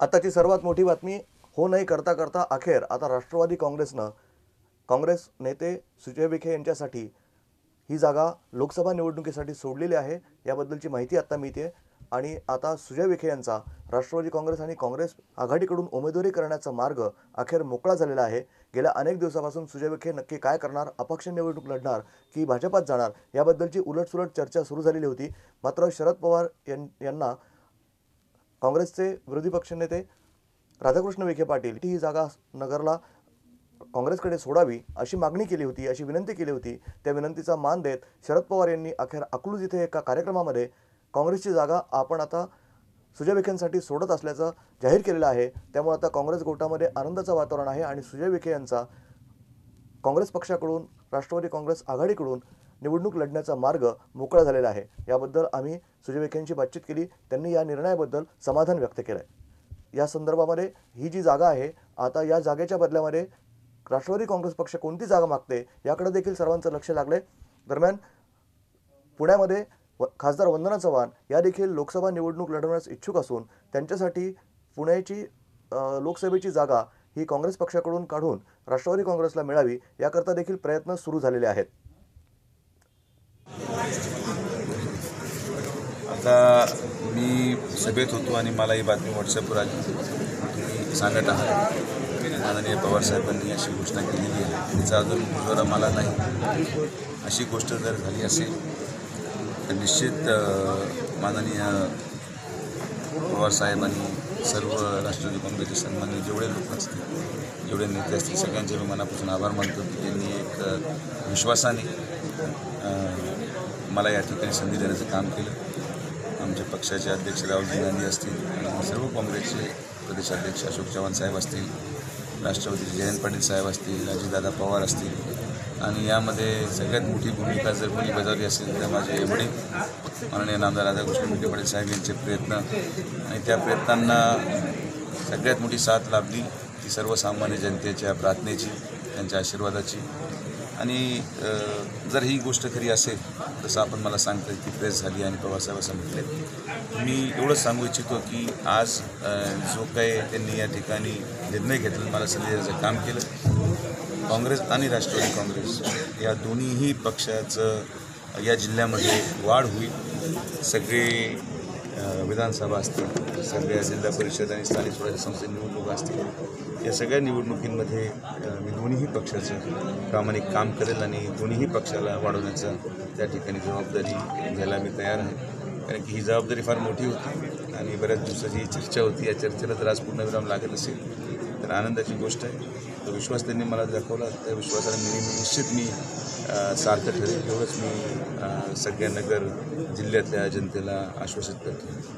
आताची सर्वात मोठी बातमी हो नाही करता करता अखेर आता राष्ट्रवादी काँग्रेसनं काँग्रेस नेते सुजय विखे यांच्यासाठी ही जागा लोकसभा निवडणुकीसाठी सोडलेली आहे। याबद्दलची माहिती आता मिळते आणि आता सुजय विखे यांचा राष्ट्रवादी काँग्रेस आणि काँग्रेस आघाडीकडून उमेदवारी करण्याचा मार्ग अखेर मोकळा झालेला आहे। गेल्या अनेक दिवसापासून सुजय विखे नक्की काय करणार, अपक्ष निवडणूक लढणार की भाजपात जाणार याबद्दलची उलटसुलट चर्चा सुरू झालेली होती। मात्र शरद पवार यांना काँग्रेसचे विरोधी पक्षनेते राधाकृष्ण विखे पाटील ही जागा नगरला काँग्रेसकडे सोडावी अशी मागणी केली होती, अशी विनंती केली होती। त्या विनंतीचा मान देत शरद पवार यांनी अखेर अकलूज इथे एका कार्यक्रमामध्ये काँग्रेसची जागा आपण आता सुजय विखेंसाठी सोडत असल्याचं जाहीर केलेलं आहे। त्यामुळे आता काँग्रेस गोटामध्ये आनंदाचं वातावरण आहे आणि सुजय विखे यांचा काँग्रेस पक्षाकडून राष्ट्रवादी काँग्रेस आघाडीकडून निवडणूक लढण्याचा मार्ग मोकळा झालेला आहे। याबद्दल आम्ही सुजय विखेंशी बातचीत केली, त्यांनी या निर्णयाबद्दल समाधान व्यक्त केलं आहे। या संदर्भामध्ये ही जी जागा आहे, आता या जागेच्या बदल्यामध्ये राष्ट्रवादी काँग्रेस पक्ष कोणती जागा मागते याकडे देखील सर्वांचं लक्ष लागले। दरम्यान पुण्यामध्ये खासदार वंदना चव्हाण या देखील लोकसभा निवडणूक लढवण्यास इच्छुक असून त्यांच्यासाठी पुण्याची लोकसभेची जागा ही काँग्रेस पक्षाकडून काढून राष्ट्रवादी काँग्रेसला मिळावी याकरता देखील प्रयत्न सुरू झालेले आहेत। आता मी सभेत होतो आणि मला ही बातमी व्हॉट्सअपवर आली, तुम्ही सांगत आहात माननीय पवारसाहेबांनी अशी घोषणा केलेली आहे, तिचा अजून दुजोरा मला नाही। अशी गोष्ट जर झाली असेल तर निश्चित माननीय पवारसाहेबांनी सर्व राष्ट्रवादी काँग्रेसचे सन्माननीय जेवढे लोक असतील, जेवढे नेते असतील, सगळ्यांचे मी मनापासून आभार मानतो की त्यांनी एक विश्वासाने मला या ठिकाणी संधी देण्याचं काम केलं। आमचे पक्षाचे अध्यक्ष राहुल गांधी असतील आणि सर्व काँग्रेसचे प्रदेशाध्यक्ष अशोक चव्हाण साहेब असतील, राष्ट्रवादीचे जयंत पाटील साहेब असतील, अजितदादा पवार असतील आणि यामध्ये सगळ्यात मोठी भूमिका जर कोणी बजावली असेल तर माझे वडील माननीय नामदार राधाकृष्ण विखे पाटील साहेब यांचे प्रयत्न आणि त्या प्रयत्नांना सगळ्यात मोठी साथ लाभली ती सर्वसामान्य जनतेच्या प्रार्थनेची, त्यांच्या आशीर्वादाची। आणि जर ही गोष्ट खरी असेल तसं आपण मला सांगता की प्रेस झाली आणि पवारसाहेब असं म्हटले, मी एवढंच सांगू इच्छितो की आज जो काही त्यांनी या ठिकाणी निर्णय घेतला, मला संधी देण्याचं काम केलं। काँग्रेस आणि राष्ट्रवादी काँग्रेस या दोन्हीही पक्षाचं या जिल्ह्यामध्ये वाढ होईल। सगळे विधानसभा असतील, सगळ्या जिल्हा परिषद आणि स्थानिक स्वराज्य संस्थे निवडणुका असतील, या सगळ्या निवडणुकींमध्ये मी दोन्हीही पक्षाचं प्रामाणिक काम करेल आणि दोन्हीही पक्षाला वाढवण्याचं त्या ठिकाणी जबाबदारी घ्यायला मी तयार आहे। कारण की ही जबाबदारी फार मोठी होती आणि बऱ्याच दिवसाची ही चर्चा होती। या चर्चेला जर आज पूर्णविराम लागत असेल तर आनंदाची गोष्ट आहे। तो विश्वास त्यांनी मला दाखवला, त्या विश्वासाला निश्चित मी सार्थ ठरेल एवढंच मी सगळ्या नगर जिल्ह्यातल्या जनतेला आश्वासित करतो।